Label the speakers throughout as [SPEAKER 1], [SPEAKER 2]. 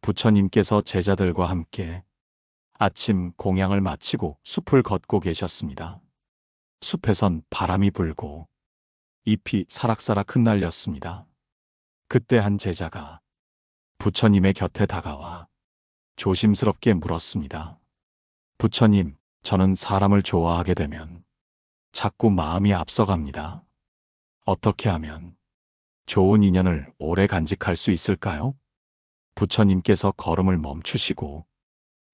[SPEAKER 1] 부처님께서 제자들과 함께 아침 공양을 마치고 숲을 걷고 계셨습니다. 숲에선 바람이 불고 잎이 사락사락 흩날렸습니다. 그때 한 제자가 부처님의 곁에 다가와 조심스럽게 물었습니다. 부처님, 저는 사람을 좋아하게 되면 자꾸 마음이 앞서갑니다. 어떻게 하면 좋은 인연을 오래 간직할 수 있을까요? 부처님께서 걸음을 멈추시고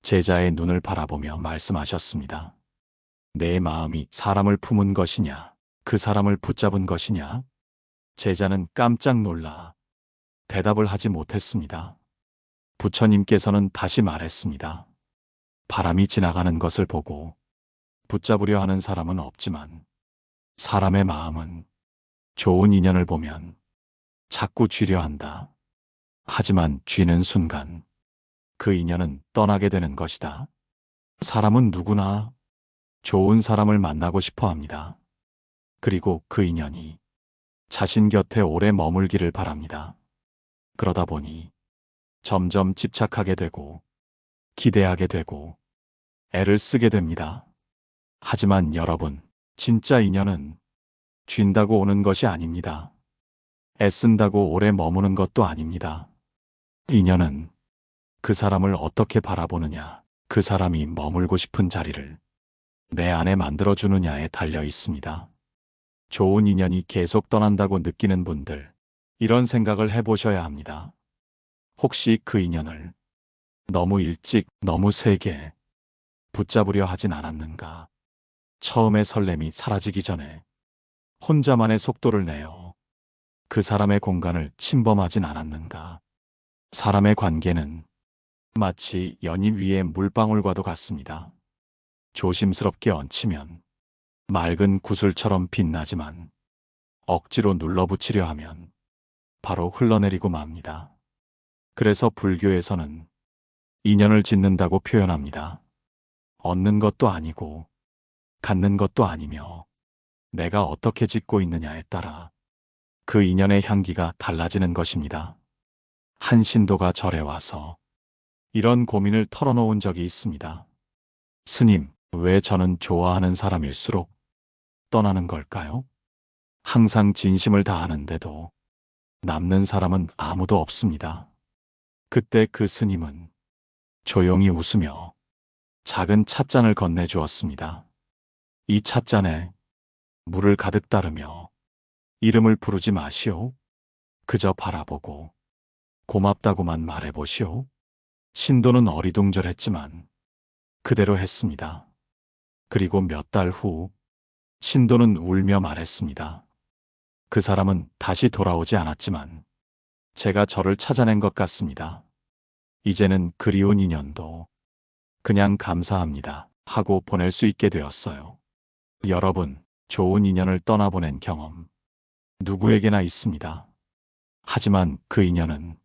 [SPEAKER 1] 제자의 눈을 바라보며 말씀하셨습니다. 내 마음이 사람을 품은 것이냐, 그 사람을 붙잡은 것이냐? 제자는 깜짝 놀라 대답을 하지 못했습니다. 부처님께서는 다시 말했습니다. 바람이 지나가는 것을 보고 붙잡으려 하는 사람은 없지만 사람의 마음은 좋은 인연을 보면 자꾸 쥐려 한다. 하지만 쥐는 순간 그 인연은 떠나게 되는 것이다. 사람은 누구나 좋은 사람을 만나고 싶어 합니다. 그리고 그 인연이 자신 곁에 오래 머물기를 바랍니다. 그러다 보니 점점 집착하게 되고 기대하게 되고 애를 쓰게 됩니다. 하지만 여러분, 진짜 인연은 쥔다고 오는 것이 아닙니다. 애쓴다고 오래 머무는 것도 아닙니다. 인연은 그 사람을 어떻게 바라보느냐, 그 사람이 머물고 싶은 자리를 내 안에 만들어주느냐에 달려 있습니다. 좋은 인연이 계속 떠난다고 느끼는 분들, 이런 생각을 해보셔야 합니다. 혹시 그 인연을 너무 일찍, 너무 세게 붙잡으려 하진 않았는가? 처음의 설렘이 사라지기 전에 혼자만의 속도를 내어 그 사람의 공간을 침범하진 않았는가? 사람의 관계는 마치 연잎 위의 물방울과도 같습니다. 조심스럽게 얹히면 맑은 구슬처럼 빛나지만 억지로 눌러붙이려 하면 바로 흘러내리고 맙니다. 그래서 불교에서는 인연을 짓는다고 표현합니다. 얻는 것도 아니고 갖는 것도 아니며 내가 어떻게 짓고 있느냐에 따라 그 인연의 향기가 달라지는 것입니다. 한 신도가 절에 와서 이런 고민을 털어놓은 적이 있습니다. 스님, 왜 저는 좋아하는 사람일수록 떠나는 걸까요? 항상 진심을 다하는데도 남는 사람은 아무도 없습니다. 그때 그 스님은 조용히 웃으며 작은 찻잔을 건네주었습니다. 이 찻잔에 물을 가득 따르며 이름을 부르지 마시오. 그저 바라보고 고맙다고만 말해보시오. 신도는 어리둥절했지만 그대로 했습니다. 그리고 몇 달 후 신도는 울며 말했습니다. 그 사람은 다시 돌아오지 않았지만 제가 저를 찾아낸 것 같습니다. 이제는 그리운 인연도 그냥 감사합니다 하고 보낼 수 있게 되었어요. 여러분, 좋은 인연을 떠나보낸 경험 누구에게나 있습니다. 하지만 그 인연은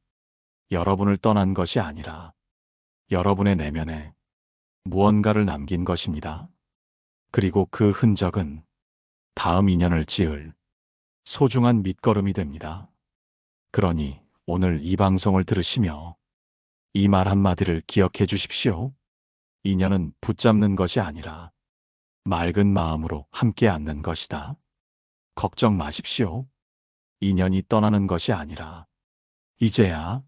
[SPEAKER 1] 여러분을 떠난 것이 아니라 여러분의 내면에 무언가를 남긴 것입니다. 그리고 그 흔적은 다음 인연을 지을 소중한 밑거름이 됩니다. 그러니 오늘 이 방송을 들으시며 이 말 한마디를 기억해 주십시오. 인연은 붙잡는 것이 아니라 맑은 마음으로 함께 앉는 것이다. 걱정 마십시오. 인연이 떠나는 것이 아니라 이제야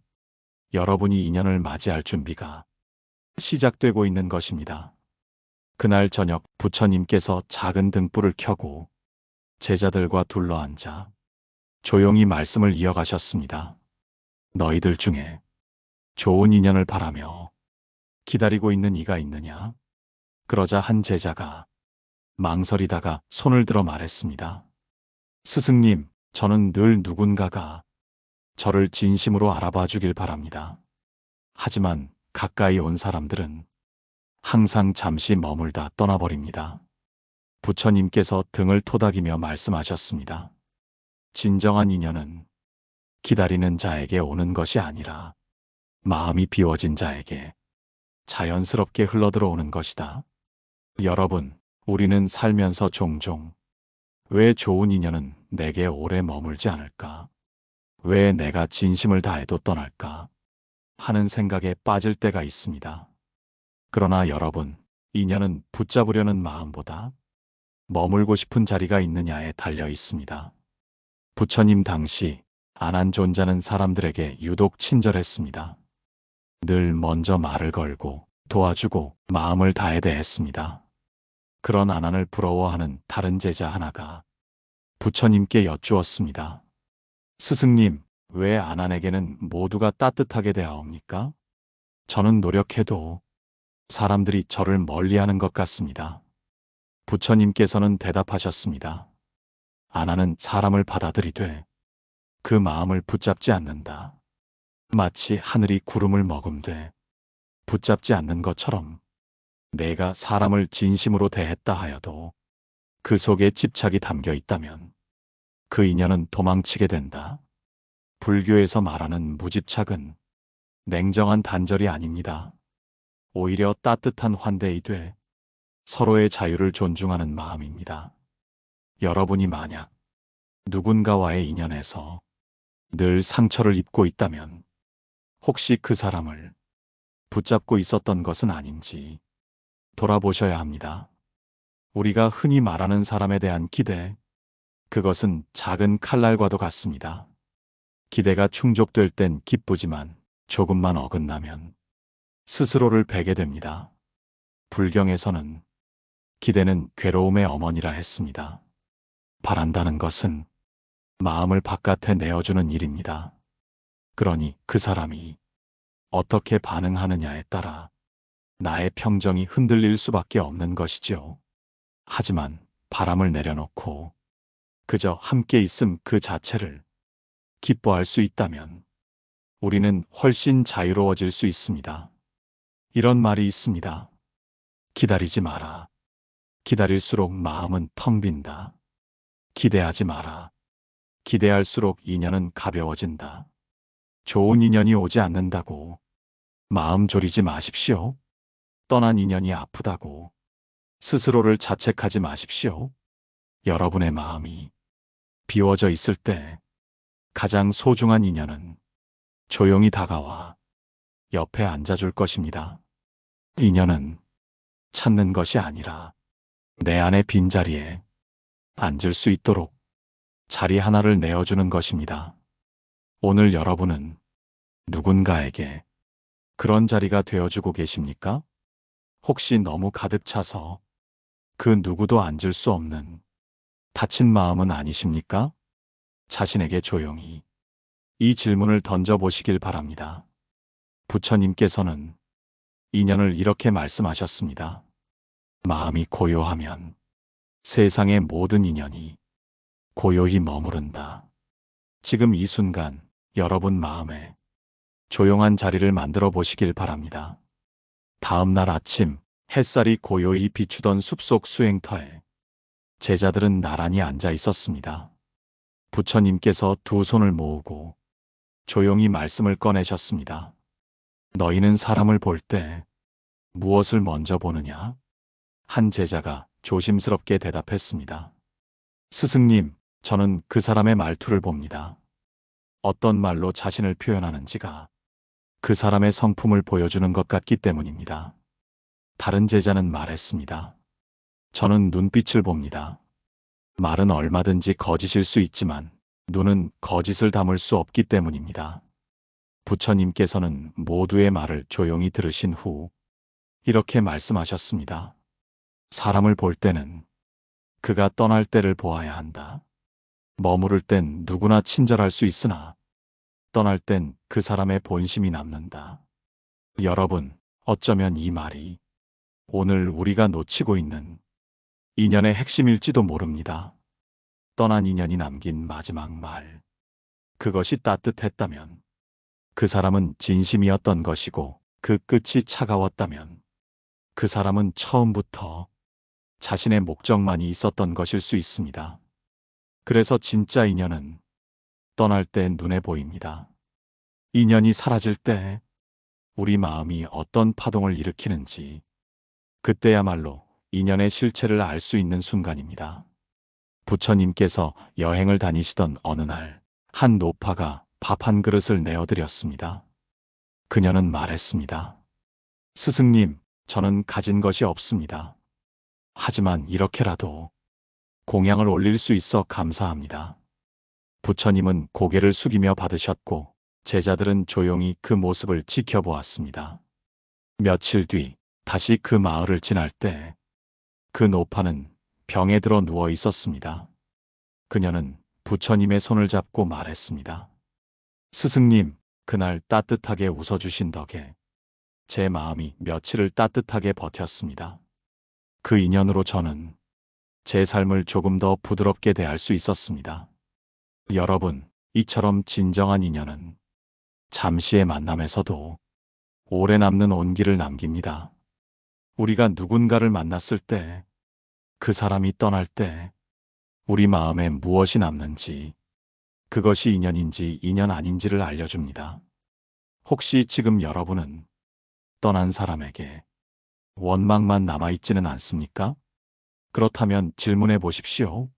[SPEAKER 1] 여러분이 인연을 맞이할 준비가 시작되고 있는 것입니다. 그날 저녁 부처님께서 작은 등불을 켜고 제자들과 둘러앉아 조용히 말씀을 이어가셨습니다. 너희들 중에 좋은 인연을 바라며 기다리고 있는 이가 있느냐? 그러자 한 제자가 망설이다가 손을 들어 말했습니다. 스승님, 저는 늘 누군가가 저를 진심으로 알아봐 주길 바랍니다. 하지만 가까이 온 사람들은 항상 잠시 머물다 떠나버립니다. 부처님께서 등을 토닥이며 말씀하셨습니다. 진정한 인연은 기다리는 자에게 오는 것이 아니라 마음이 비워진 자에게 자연스럽게 흘러들어오는 것이다. 여러분, 우리는 살면서 종종 왜 좋은 인연은 내게 오래 머물지 않을까? 왜 내가 진심을 다해도 떠날까? 하는 생각에 빠질 때가 있습니다. 그러나 여러분, 인연은 붙잡으려는 마음보다 머물고 싶은 자리가 있느냐에 달려 있습니다. 부처님 당시 안한존자는 사람들에게 유독 친절했습니다. 늘 먼저 말을 걸고 도와주고 마음을 다해 대했습니다. 그런 안한을 부러워하는 다른 제자 하나가 부처님께 여쭈었습니다. 스승님, 왜 안한에게는 모두가 따뜻하게 대하옵니까? 저는 노력해도 사람들이 저를 멀리하는 것 같습니다. 부처님께서는 대답하셨습니다. 안한은 사람을 받아들이되 그 마음을 붙잡지 않는다. 마치 하늘이 구름을 머금되 붙잡지 않는 것처럼 내가 사람을 진심으로 대했다 하여도 그 속에 집착이 담겨 있다면 그 인연은 도망치게 된다. 불교에서 말하는 무집착은 냉정한 단절이 아닙니다. 오히려 따뜻한 환대이되 서로의 자유를 존중하는 마음입니다. 여러분이 만약 누군가와의 인연에서 늘 상처를 입고 있다면 혹시 그 사람을 붙잡고 있었던 것은 아닌지 돌아보셔야 합니다. 우리가 흔히 말하는 사람에 대한 기대, 그것은 작은 칼날과도 같습니다. 기대가 충족될 땐 기쁘지만 조금만 어긋나면 스스로를 베게 됩니다. 불경에서는 기대는 괴로움의 어머니라 했습니다. 바란다는 것은 마음을 바깥에 내어주는 일입니다. 그러니 그 사람이 어떻게 반응하느냐에 따라 나의 평정이 흔들릴 수밖에 없는 것이죠. 하지만 바람을 내려놓고 그저 함께 있음 그 자체를 기뻐할 수 있다면 우리는 훨씬 자유로워질 수 있습니다. 이런 말이 있습니다. 기다리지 마라. 기다릴수록 마음은 텅 빈다. 기대하지 마라. 기대할수록 인연은 가벼워진다. 좋은 인연이 오지 않는다고 마음 졸이지 마십시오. 떠난 인연이 아프다고 스스로를 자책하지 마십시오. 여러분의 마음이 비워져 있을 때 가장 소중한 인연은 조용히 다가와 옆에 앉아줄 것입니다. 인연은 찾는 것이 아니라 내 안의 빈자리에 앉을 수 있도록 자리 하나를 내어주는 것입니다. 오늘 여러분은 누군가에게 그런 자리가 되어주고 계십니까? 혹시 너무 가득 차서 그 누구도 앉을 수 없는 다친 마음은 아니십니까? 자신에게 조용히 이 질문을 던져보시길 바랍니다. 부처님께서는 인연을 이렇게 말씀하셨습니다. 마음이 고요하면 세상의 모든 인연이 고요히 머무른다. 지금 이 순간 여러분 마음에 조용한 자리를 만들어 보시길 바랍니다. 다음 날 아침 햇살이 고요히 비추던 숲속 수행터에 제자들은 나란히 앉아 있었습니다. 부처님께서 두 손을 모으고 조용히 말씀을 꺼내셨습니다. 너희는 사람을 볼 때 무엇을 먼저 보느냐? 한 제자가 조심스럽게 대답했습니다. 스승님, 저는 그 사람의 말투를 봅니다. 어떤 말로 자신을 표현하는지가 그 사람의 성품을 보여주는 것 같기 때문입니다. 다른 제자는 말했습니다. 저는 눈빛을 봅니다. 말은 얼마든지 거짓일 수 있지만 눈은 거짓을 담을 수 없기 때문입니다. 부처님께서는 모두의 말을 조용히 들으신 후 이렇게 말씀하셨습니다. 사람을 볼 때는 그가 떠날 때를 보아야 한다. 머무를 땐 누구나 친절할 수 있으나 떠날 땐 그 사람의 본심이 남는다. 여러분, 어쩌면 이 말이 오늘 우리가 놓치고 있는 인연의 핵심일지도 모릅니다. 떠난 인연이 남긴 마지막 말. 그것이 따뜻했다면 그 사람은 진심이었던 것이고 그 끝이 차가웠다면 그 사람은 처음부터 자신의 목적만이 있었던 것일 수 있습니다. 그래서 진짜 인연은 떠날 때 눈에 보입니다. 인연이 사라질 때 우리 마음이 어떤 파동을 일으키는지 그때야말로 인연의 실체를 알 수 있는 순간입니다. 부처님께서 여행을 다니시던 어느 날 한 노파가 밥 한 그릇을 내어드렸습니다. 그녀는 말했습니다. 스승님, 저는 가진 것이 없습니다. 하지만 이렇게라도 공양을 올릴 수 있어 감사합니다. 부처님은 고개를 숙이며 받으셨고 제자들은 조용히 그 모습을 지켜보았습니다. 며칠 뒤 다시 그 마을을 지날 때 그 노파는 병에 들어 누워 있었습니다. 그녀는 부처님의 손을 잡고 말했습니다. 스승님, 그날 따뜻하게 웃어주신 덕에 제 마음이 며칠을 따뜻하게 버텼습니다. 그 인연으로 저는 제 삶을 조금 더 부드럽게 대할 수 있었습니다. 여러분, 이처럼 진정한 인연은 잠시의 만남에서도 오래 남는 온기를 남깁니다. 우리가 누군가를 만났을 때, 그 사람이 떠날 때, 우리 마음에 무엇이 남는지, 그것이 인연인지 인연 아닌지를 알려줍니다. 혹시 지금 여러분은 떠난 사람에게 원망만 남아있지는 않습니까? 그렇다면 질문해 보십시오.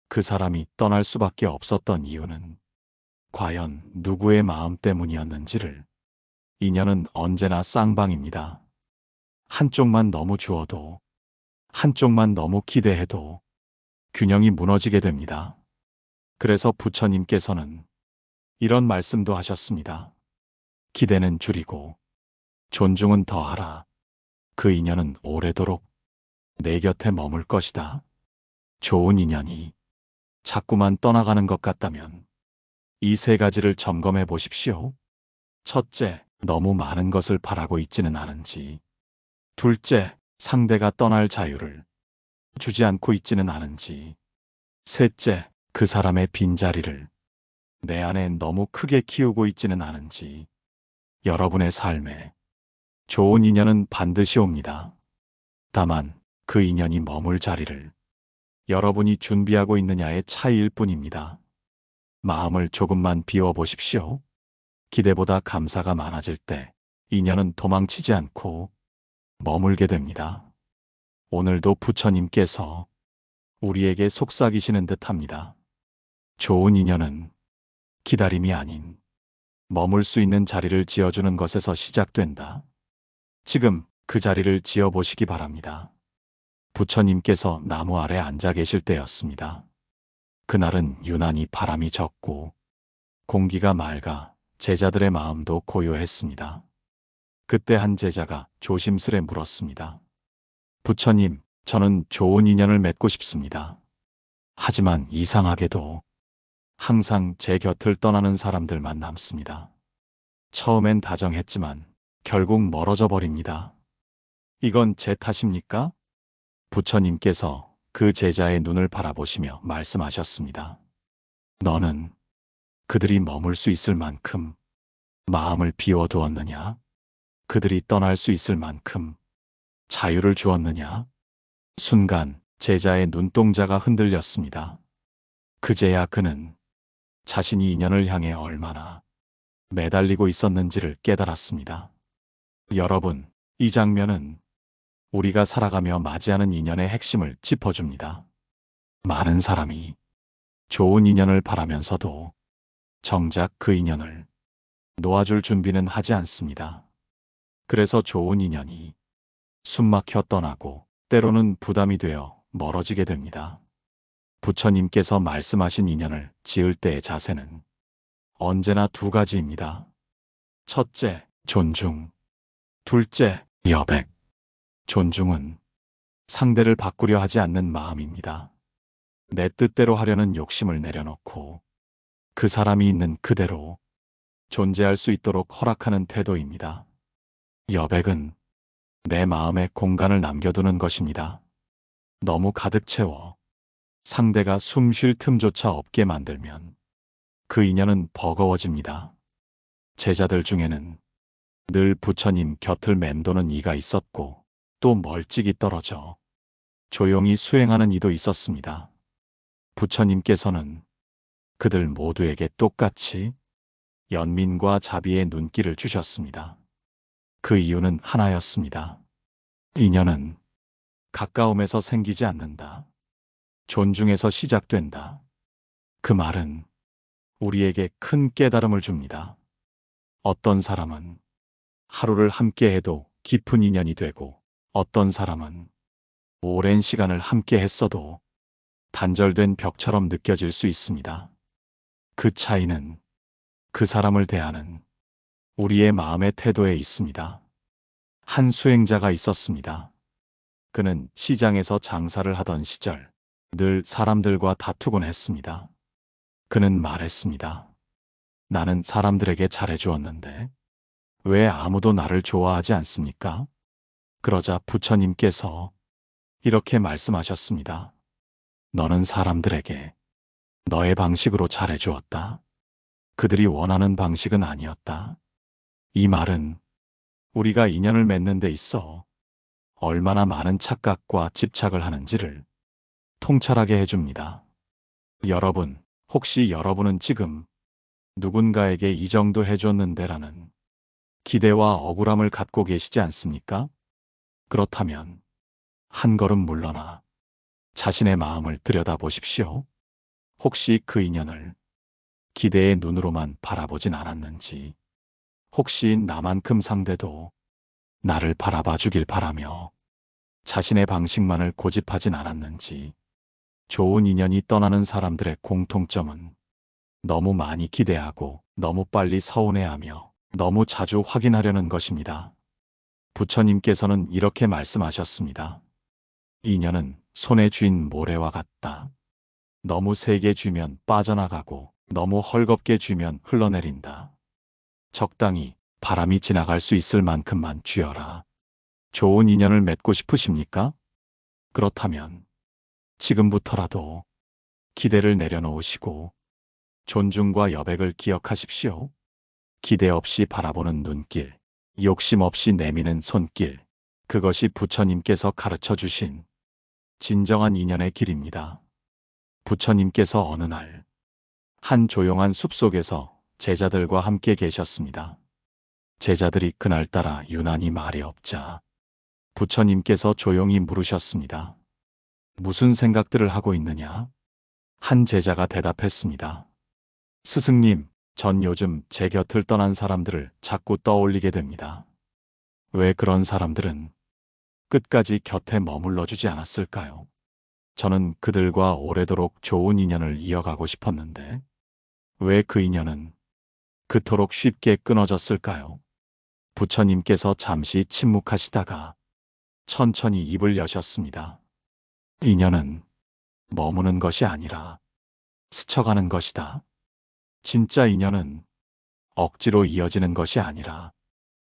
[SPEAKER 1] 그 사람이 떠날 수밖에 없었던 이유는 과연 누구의 마음 때문이었는지를. 인연은 언제나 쌍방입니다. 한쪽만 너무 주어도, 한쪽만 너무 기대해도 균형이 무너지게 됩니다. 그래서 부처님께서는 이런 말씀도 하셨습니다. 기대는 줄이고 존중은 더하라. 그 인연은 오래도록 내 곁에 머물 것이다. 좋은 인연이 자꾸만 떠나가는 것 같다면 이 세 가지를 점검해 보십시오. 첫째, 너무 많은 것을 바라고 있지는 않은지. 둘째, 상대가 떠날 자유를 주지 않고 있지는 않은지. 셋째, 그 사람의 빈자리를 내 안에 너무 크게 키우고 있지는 않은지. 여러분의 삶에 좋은 인연은 반드시 옵니다. 다만 그 인연이 머물 자리를 여러분이 준비하고 있느냐의 차이일 뿐입니다. 마음을 조금만 비워보십시오. 기대보다 감사가 많아질 때 인연은 도망치지 않고 머물게 됩니다. 오늘도 부처님께서 우리에게 속삭이시는 듯합니다. 좋은 인연은 기다림이 아닌 머물 수 있는 자리를 지어주는 것에서 시작된다. 지금 그 자리를 지어보시기 바랍니다. 부처님께서 나무 아래 앉아 계실 때였습니다. 그날은 유난히 바람이 적고 공기가 맑아 제자들의 마음도 고요했습니다. 그때 한 제자가 조심스레 물었습니다. 부처님, 저는 좋은 인연을 맺고 싶습니다. 하지만 이상하게도 항상 제 곁을 떠나는 사람들만 남습니다. 처음엔 다정했지만 결국 멀어져 버립니다. 이건 제 탓입니까? 부처님께서 그 제자의 눈을 바라보시며 말씀하셨습니다. 너는 그들이 머물 수 있을 만큼 마음을 비워두었느냐? 그들이 떠날 수 있을 만큼 자유를 주었느냐? 순간 제자의 눈동자가 흔들렸습니다. 그제야 그는 자신이 인연을 향해 얼마나 매달리고 있었는지를 깨달았습니다. 여러분, 이 장면은 우리가 살아가며 맞이하는 인연의 핵심을 짚어줍니다. 많은 사람이 좋은 인연을 바라면서도 정작 그 인연을 놓아줄 준비는 하지 않습니다. 그래서 좋은 인연이 숨막혀 떠나고 때로는 부담이 되어 멀어지게 됩니다. 부처님께서 말씀하신 인연을 지을 때의 자세는 언제나 두 가지입니다. 첫째, 존중. 둘째, 여백. 존중은 상대를 바꾸려 하지 않는 마음입니다. 내 뜻대로 하려는 욕심을 내려놓고 그 사람이 있는 그대로 존재할 수 있도록 허락하는 태도입니다. 여백은 내 마음에 공간을 남겨두는 것입니다. 너무 가득 채워 상대가 숨 쉴 틈조차 없게 만들면 그 인연은 버거워집니다. 제자들 중에는 늘 부처님 곁을 맴도는 이가 있었고 또 멀찍이 떨어져 조용히 수행하는 이도 있었습니다. 부처님께서는 그들 모두에게 똑같이 연민과 자비의 눈길을 주셨습니다. 그 이유는 하나였습니다. 인연은 가까움에서 생기지 않는다. 존중에서 시작된다. 그 말은 우리에게 큰 깨달음을 줍니다. 어떤 사람은 하루를 함께 해도 깊은 인연이 되고 어떤 사람은 오랜 시간을 함께 했어도 단절된 벽처럼 느껴질 수 있습니다. 그 차이는 그 사람을 대하는 우리의 마음의 태도에 있습니다. 한 수행자가 있었습니다. 그는 시장에서 장사를 하던 시절 늘 사람들과 다투곤 했습니다. 그는 말했습니다. 나는 사람들에게 잘해주었는데 왜 아무도 나를 좋아하지 않습니까? 그러자 부처님께서 이렇게 말씀하셨습니다. 너는 사람들에게 너의 방식으로 잘해주었다. 그들이 원하는 방식은 아니었다. 이 말은 우리가 인연을 맺는 데 있어 얼마나 많은 착각과 집착을 하는지를 통찰하게 해줍니다. 여러분, 혹시 여러분은 지금 누군가에게 이 정도 해줬는데라는 기대와 억울함을 갖고 계시지 않습니까? 그렇다면 한 걸음 물러나 자신의 마음을 들여다보십시오. 혹시 그 인연을 기대의 눈으로만 바라보진 않았는지, 혹시 나만큼 상대도 나를 바라봐 주길 바라며 자신의 방식만을 고집하진 않았는지, 좋은 인연이 떠나는 사람들의 공통점은 너무 많이 기대하고 너무 빨리 서운해하며 너무 자주 확인하려는 것입니다. 부처님께서는 이렇게 말씀하셨습니다. 인연은 손에 쥔 모래와 같다. 너무 세게 쥐면 빠져나가고 너무 헐겁게 쥐면 흘러내린다. 적당히 바람이 지나갈 수 있을 만큼만 쥐어라. 좋은 인연을 맺고 싶으십니까? 그렇다면 지금부터라도 기대를 내려놓으시고 존중과 여백을 기억하십시오. 기대 없이 바라보는 눈길, 욕심 없이 내미는 손길, 그것이 부처님께서 가르쳐 주신 진정한 인연의 길입니다. 부처님께서 어느 날 한 조용한 숲속에서 제자들과 함께 계셨습니다. 제자들이 그날따라 유난히 말이 없자 부처님께서 조용히 물으셨습니다. 무슨 생각들을 하고 있느냐? 한 제자가 대답했습니다. 스승님, 전 요즘 제 곁을 떠난 사람들을 자꾸 떠올리게 됩니다. 왜 그런 사람들은 끝까지 곁에 머물러 주지 않았을까요? 저는 그들과 오래도록 좋은 인연을 이어가고 싶었는데 왜 그 인연은 그토록 쉽게 끊어졌을까요? 부처님께서 잠시 침묵하시다가 천천히 입을 여셨습니다. 인연은 머무는 것이 아니라 스쳐가는 것이다. 진짜 인연은 억지로 이어지는 것이 아니라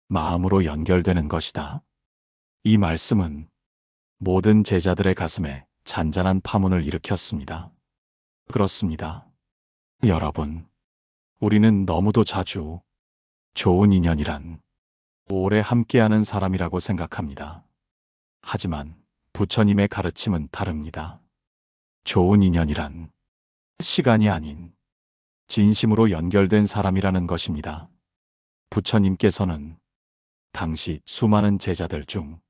[SPEAKER 1] 마음으로 연결되는 것이다. 이 말씀은 모든 제자들의 가슴에 잔잔한 파문을 일으켰습니다. 그렇습니다. 여러분, 우리는 너무도 자주 좋은 인연이란 오래 함께하는 사람이라고 생각합니다. 하지만 부처님의 가르침은 다릅니다. 좋은 인연이란 시간이 아닌 진심으로 연결된 사람이라는 것입니다. 부처님께서는 당시 수많은 제자들 중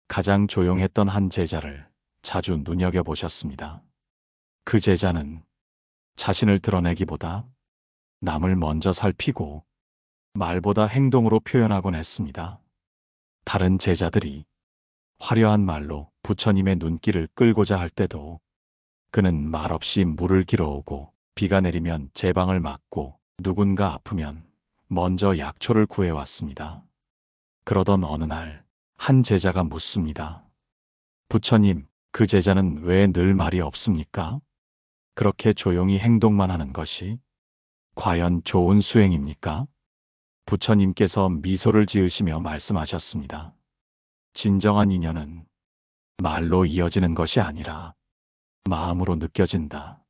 [SPEAKER 1] 가장 조용했던 한 제자를 자주 눈여겨보셨습니다. 그 제자는 자신을 드러내기보다 남을 먼저 살피고 말보다 행동으로 표현하곤 했습니다. 다른 제자들이 화려한 말로 부처님의 눈길을 끌고자 할 때도 그는 말없이 물을 길어오고 비가 내리면 제방을 막고 누군가 아프면 먼저 약초를 구해왔습니다. 그러던 어느 날 한 제자가 묻습니다. 부처님, 그 제자는 왜 늘 말이 없습니까? 그렇게 조용히 행동만 하는 것이 과연 좋은 수행입니까? 부처님께서 미소를 지으시며 말씀하셨습니다. 진정한 인연은 말로 이어지는 것이 아니라 마음으로 느껴진다.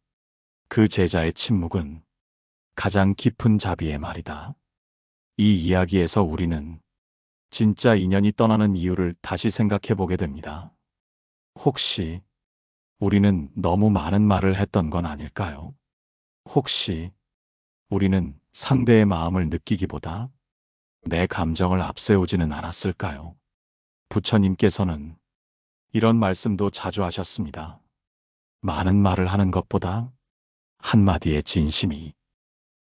[SPEAKER 1] 그 제자의 침묵은 가장 깊은 자비의 말이다. 이 이야기에서 우리는 진짜 인연이 떠나는 이유를 다시 생각해 보게 됩니다. 혹시 우리는 너무 많은 말을 했던 건 아닐까요? 혹시 우리는 상대의 마음을 느끼기보다 내 감정을 앞세우지는 않았을까요? 부처님께서는 이런 말씀도 자주 하셨습니다. 많은 말을 하는 것보다 한마디의 진심이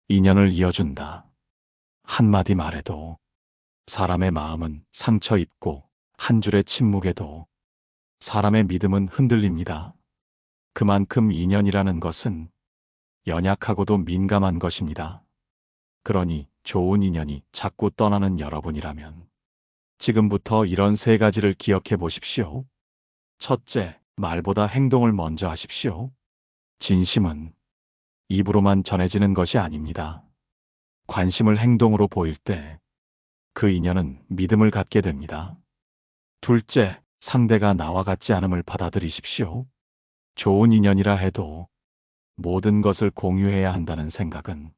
[SPEAKER 1] 인연을 이어준다. 한마디 말에도 사람의 마음은 상처 입고 한 줄의 침묵에도 사람의 믿음은 흔들립니다. 그만큼 인연이라는 것은 연약하고도 민감한 것입니다. 그러니 좋은 인연이 자꾸 떠나는 여러분이라면 지금부터 이런 세 가지를 기억해 보십시오. 첫째, 말보다 행동을 먼저 하십시오. 진심은 입으로만 전해지는 것이 아닙니다. 관심을 행동으로 보일 때 그 인연은 믿음을 갖게 됩니다. 둘째, 상대가 나와 같지 않음을 받아들이십시오. 좋은 인연이라 해도 모든 것을 공유해야 한다는 생각은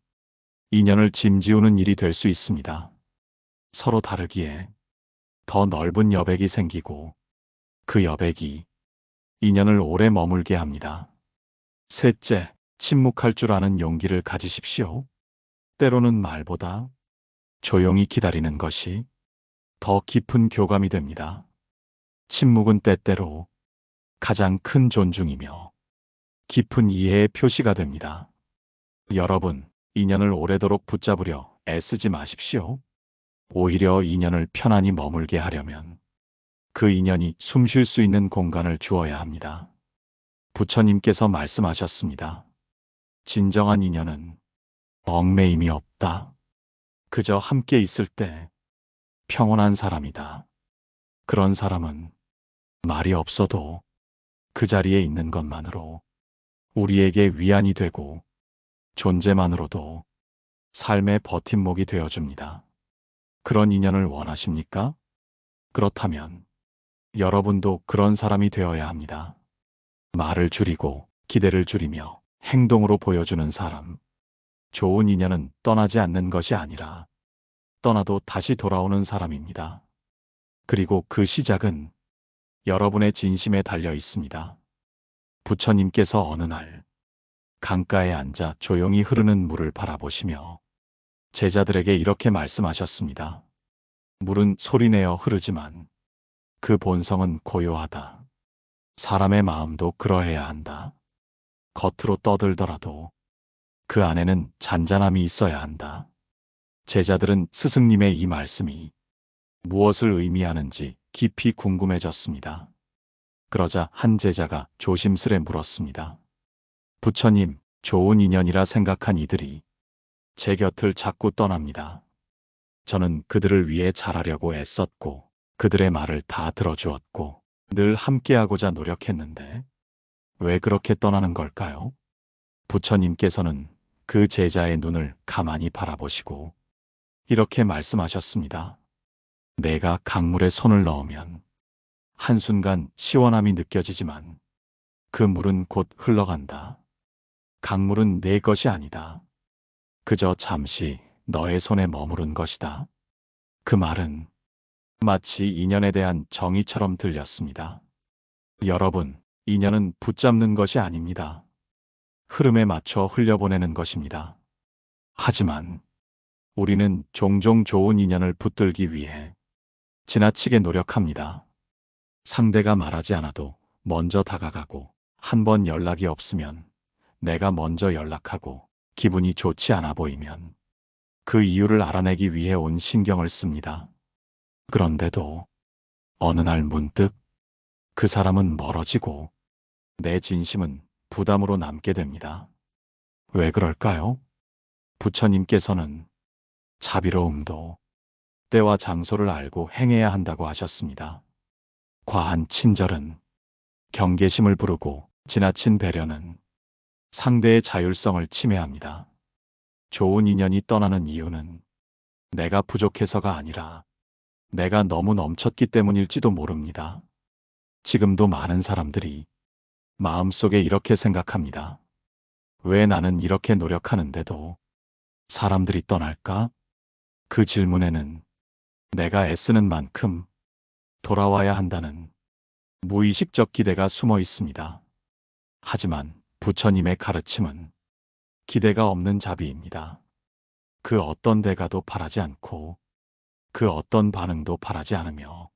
[SPEAKER 1] 인연을 짐지우는 일이 될 수 있습니다. 서로 다르기에 더 넓은 여백이 생기고 그 여백이 인연을 오래 머물게 합니다. 셋째, 침묵할 줄 아는 용기를 가지십시오. 때로는 말보다 조용히 기다리는 것이 더 깊은 교감이 됩니다. 침묵은 때때로 가장 큰 존중이며 깊은 이해의 표시가 됩니다. 여러분, 인연을 오래도록 붙잡으려 애쓰지 마십시오. 오히려 인연을 편안히 머물게 하려면 그 인연이 숨 쉴 수 있는 공간을 주어야 합니다. 부처님께서 말씀하셨습니다. 진정한 인연은 얽매임이 없다. 그저 함께 있을 때 평온한 사람이다. 그런 사람은 말이 없어도 그 자리에 있는 것만으로 우리에게 위안이 되고 존재만으로도 삶의 버팀목이 되어줍니다. 그런 인연을 원하십니까? 그렇다면 여러분도 그런 사람이 되어야 합니다. 말을 줄이고 기대를 줄이며 행동으로 보여주는 사람. 좋은 인연은 떠나지 않는 것이 아니라 떠나도 다시 돌아오는 사람입니다. 그리고 그 시작은 여러분의 진심에 달려 있습니다. 부처님께서 어느 날 강가에 앉아 조용히 흐르는 물을 바라보시며 제자들에게 이렇게 말씀하셨습니다. 물은 소리내어 흐르지만 그 본성은 고요하다. 사람의 마음도 그러해야 한다. 겉으로 떠들더라도 그 안에는 잔잔함이 있어야 한다. 제자들은 스승님의 이 말씀이 무엇을 의미하는지 깊이 궁금해졌습니다. 그러자 한 제자가 조심스레 물었습니다. 부처님, 좋은 인연이라 생각한 이들이 제 곁을 자꾸 떠납니다. 저는 그들을 위해 잘하려고 애썼고 그들의 말을 다 들어주었고 늘 함께하고자 노력했는데 왜 그렇게 떠나는 걸까요? 부처님께서는 그 제자의 눈을 가만히 바라보시고 이렇게 말씀하셨습니다. 내가 강물에 손을 넣으면 한순간 시원함이 느껴지지만 그 물은 곧 흘러간다. 강물은 내 것이 아니다. 그저 잠시 너의 손에 머무른 것이다. 그 말은 마치 인연에 대한 정의처럼 들렸습니다. 여러분, 인연은 붙잡는 것이 아닙니다. 흐름에 맞춰 흘려보내는 것입니다. 하지만 우리는 종종 좋은 인연을 붙들기 위해 지나치게 노력합니다. 상대가 말하지 않아도 먼저 다가가고 한 번 연락이 없으면 내가 먼저 연락하고 기분이 좋지 않아 보이면 그 이유를 알아내기 위해 온 신경을 씁니다. 그런데도 어느 날 문득 그 사람은 멀어지고 내 진심은 부담으로 남게 됩니다. 왜 그럴까요? 부처님께서는 자비로움도 때와 장소를 알고 행해야 한다고 하셨습니다. 과한 친절은 경계심을 부르고 지나친 배려는 상대의 자율성을 침해합니다. 좋은 인연이 떠나는 이유는 내가 부족해서가 아니라 내가 너무 넘쳤기 때문일지도 모릅니다. 지금도 많은 사람들이 마음속에 이렇게 생각합니다. 왜 나는 이렇게 노력하는데도 사람들이 떠날까? 그 질문에는 내가 애쓰는 만큼 돌아와야 한다는 무의식적 기대가 숨어 있습니다. 하지만 부처님의 가르침은 기대가 없는 자비입니다. 그 어떤 대가도 바라지 않고 그 어떤 반응도 바라지 않으며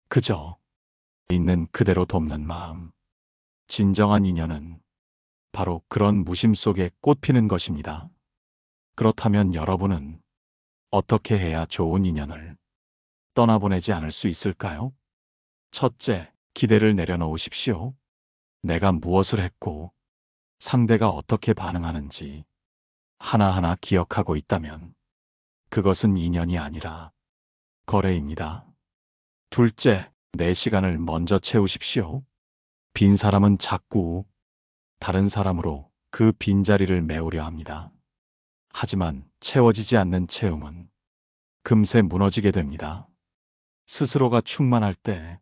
[SPEAKER 1] 그저 있는 그대로 돕는 마음. 진정한 인연은 바로 그런 무심 속에 꽃피는 것입니다. 그렇다면 여러분은 어떻게 해야 좋은 인연을 떠나보내지 않을 수 있을까요? 첫째, 기대를 내려놓으십시오. 내가 무엇을 했고 상대가 어떻게 반응하는지 하나하나 기억하고 있다면 그것은 인연이 아니라 거래입니다. 둘째, 내 시간을 먼저 채우십시오. 빈 사람은 자꾸 다른 사람으로 그 빈자리를 메우려 합니다. 하지만 채워지지 않는 채움은 금세 무너지게 됩니다. 스스로가 충만할 때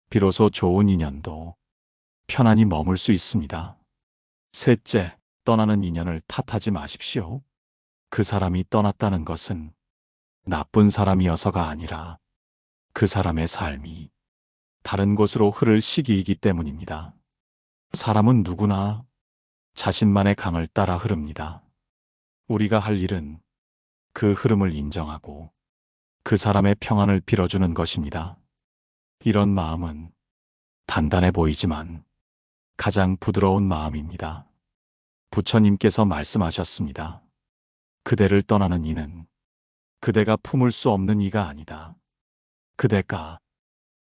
[SPEAKER 1] 비로소 좋은 인연도 편안히 머물 수 있습니다. 셋째, 떠나는 인연을 탓하지 마십시오. 그 사람이 떠났다는 것은 나쁜 사람이어서가 아니라 그 사람의 삶이 다른 곳으로 흐를 시기이기 때문입니다. 사람은 누구나 자신만의 강을 따라 흐릅니다. 우리가 할 일은 그 흐름을 인정하고 그 사람의 평안을 빌어주는 것입니다. 이런 마음은 단단해 보이지만 가장 부드러운 마음입니다. 부처님께서 말씀하셨습니다. 그대를 떠나는 이는 그대가 품을 수 없는 이가 아니다. 그대가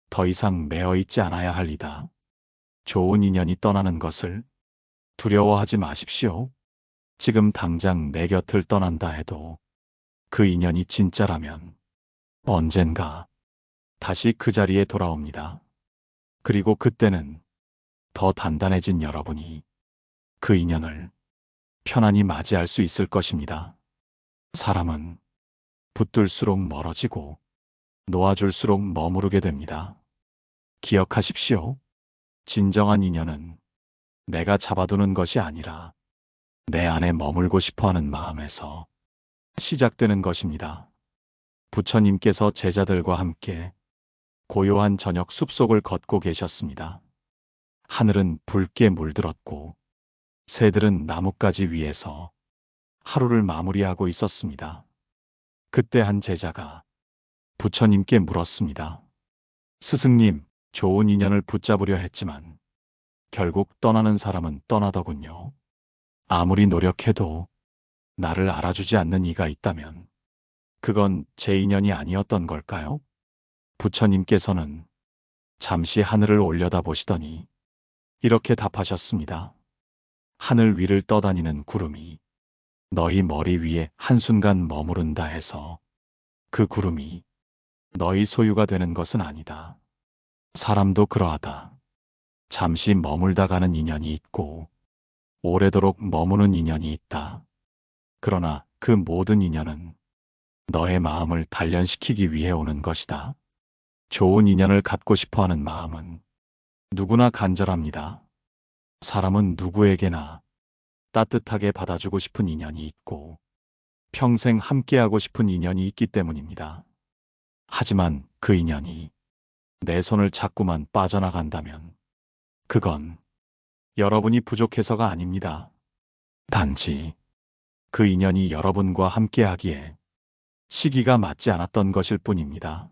[SPEAKER 1] 더 이상 매어 있지 않아야 할 이다. 좋은 인연이 떠나는 것을 두려워하지 마십시오. 지금 당장 내 곁을 떠난다 해도 그 인연이 진짜라면 언젠가 다시 그 자리에 돌아옵니다. 그리고 그때는 더 단단해진 여러분이 그 인연을 편안히 맞이할 수 있을 것입니다. 사람은 붙들수록 멀어지고 놓아줄수록 머무르게 됩니다. 기억하십시오. 진정한 인연은 내가 잡아두는 것이 아니라 내 안에 머물고 싶어하는 마음에서 시작되는 것입니다. 부처님께서 제자들과 함께 고요한 저녁 숲속을 걷고 계셨습니다. 하늘은 붉게 물들었고 새들은 나뭇가지 위에서 하루를 마무리하고 있었습니다. 그때 한 제자가 부처님께 물었습니다. 스승님, 좋은 인연을 붙잡으려 했지만 결국 떠나는 사람은 떠나더군요. 아무리 노력해도 나를 알아주지 않는 이가 있다면 그건 제 인연이 아니었던 걸까요? 부처님께서는 잠시 하늘을 올려다보시더니 이렇게 답하셨습니다. 하늘 위를 떠다니는 구름이 너희 머리 위에 한순간 머무른다 해서 그 구름이 너희 소유가 되는 것은 아니다. 사람도 그러하다. 잠시 머물다 가는 인연이 있고 오래도록 머무는 인연이 있다. 그러나 그 모든 인연은 너의 마음을 단련시키기 위해 오는 것이다. 좋은 인연을 갖고 싶어하는 마음은 누구나 간절합니다. 사람은 누구에게나 따뜻하게 받아주고 싶은 인연이 있고 평생 함께하고 싶은 인연이 있기 때문입니다. 하지만 그 인연이 내 손을 자꾸만 빠져나간다면 그건 여러분이 부족해서가 아닙니다. 단지 그 인연이 여러분과 함께하기에 시기가 맞지 않았던 것일 뿐입니다.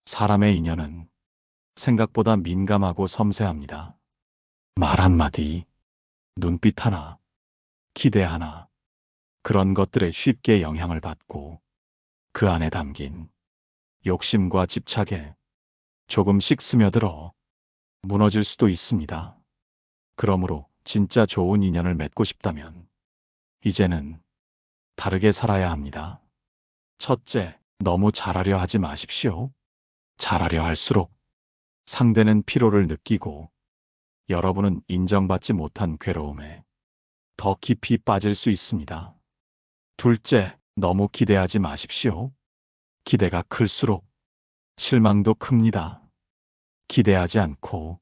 [SPEAKER 1] 사람의 인연은 생각보다 민감하고 섬세합니다. 말 한마디, 눈빛 하나, 기대 하나, 그런 것들에 쉽게 영향을 받고 그 안에 담긴 욕심과 집착에 조금씩 스며들어 무너질 수도 있습니다. 그러므로 진짜 좋은 인연을 맺고 싶다면 이제는 다르게 살아야 합니다. 첫째, 너무 잘하려 하지 마십시오. 잘하려 할수록 상대는 피로를 느끼고 여러분은 인정받지 못한 괴로움에 더 깊이 빠질 수 있습니다. 둘째, 너무 기대하지 마십시오. 기대가 클수록 실망도 큽니다. 기대하지 않고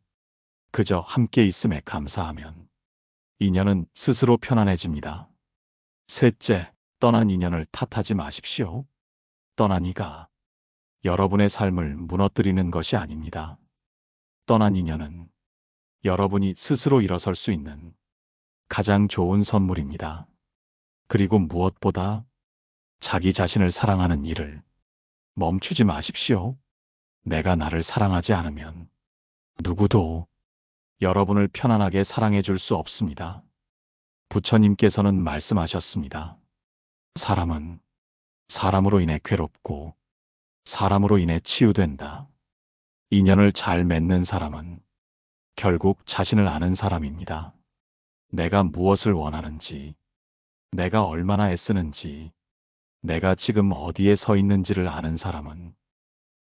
[SPEAKER 1] 그저 함께 있음에 감사하면 인연은 스스로 편안해집니다. 셋째, 떠난 인연을 탓하지 마십시오. 떠난 이가 여러분의 삶을 무너뜨리는 것이 아닙니다. 떠난 인연은 여러분이 스스로 일어설 수 있는 가장 좋은 선물입니다. 그리고 무엇보다 자기 자신을 사랑하는 일을 멈추지 마십시오. 내가 나를 사랑하지 않으면 누구도 여러분을 편안하게 사랑해 줄 수 없습니다. 부처님께서는 말씀하셨습니다. 사람은 사람으로 인해 괴롭고 사람으로 인해 치유된다. 인연을 잘 맺는 사람은 결국 자신을 아는 사람입니다. 내가 무엇을 원하는지, 내가 얼마나 애쓰는지, 내가 지금 어디에 서 있는지를 아는 사람은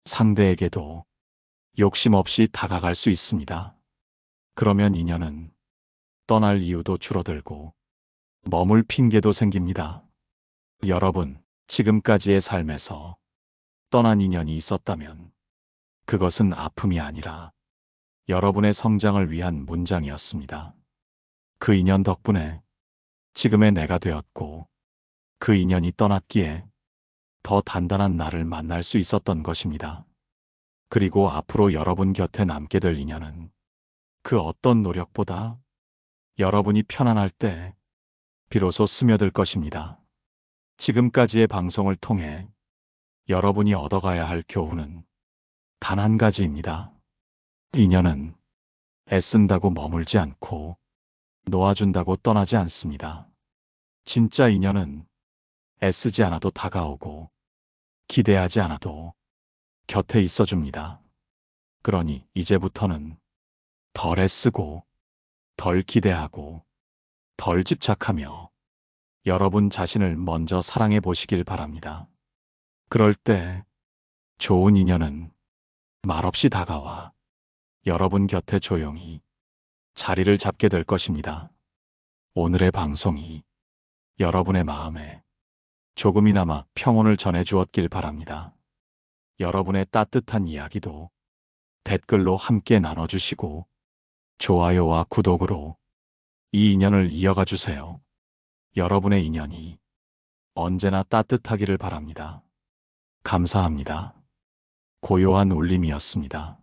[SPEAKER 1] 상대에게도 욕심 없이 다가갈 수 있습니다. 그러면 인연은 떠날 이유도 줄어들고 머물 핑계도 생깁니다. 여러분, 지금까지의 삶에서 떠난 인연이 있었다면 그것은 아픔이 아니라 여러분의 성장을 위한 문장이었습니다. 그 인연 덕분에 지금의 내가 되었고 그 인연이 떠났기에 더 단단한 나를 만날 수 있었던 것입니다. 그리고 앞으로 여러분 곁에 남게 될 인연은 그 어떤 노력보다 여러분이 편안할 때 비로소 스며들 것입니다. 지금까지의 방송을 통해 여러분이 얻어가야 할 교훈은 단 한 가지입니다. 인연은 애쓴다고 머물지 않고 놓아준다고 떠나지 않습니다. 진짜 인연은 애쓰지 않아도 다가오고 기대하지 않아도 곁에 있어줍니다. 그러니 이제부터는 덜 애쓰고 덜 기대하고 덜 집착하며 여러분 자신을 먼저 사랑해 보시길 바랍니다. 그럴 때 좋은 인연은 말없이 다가와 여러분 곁에 조용히 자리를 잡게 될 것입니다. 오늘의 방송이 여러분의 마음에 조금이나마 평온을 전해 주었길 바랍니다. 여러분의 따뜻한 이야기도 댓글로 함께 나눠주시고 좋아요와 구독으로 이 인연을 이어가 주세요. 여러분의 인연이 언제나 따뜻하기를 바랍니다. 감사합니다. 고요한 울림이었습니다.